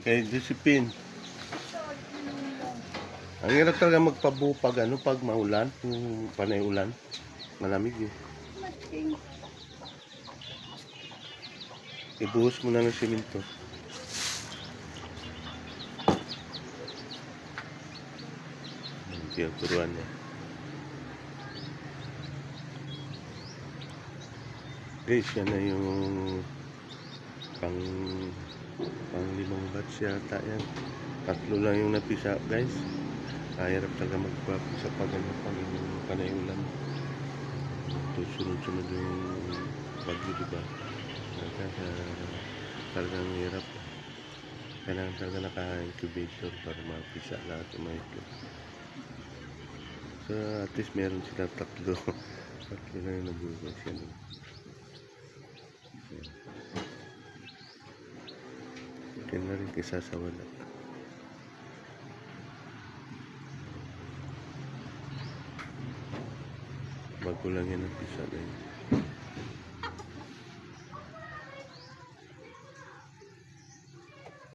Kay Josephine. Ang hirap talaga magpabuo pag ano, pag maulan, yung panay ulan. Malamig eh. Ibuhos mo na ng simento. Hindi ang turuan niya. Guys, yan na yung pang limang batch yata yan. 3 lang yung napisa guys. Hirap talaga magpapisa pag ano, pag panay ulan. Sunod-sunod yung bagyo, diba? Talagang hirap. Kailangan talaga naka-incubator para mapisa lahat yung mga itlog. So at least meron sila 3. 3 na yung nabuhay siya. Kaya na rin kaysa sa wala. Bago lang yan ang pisa na yun.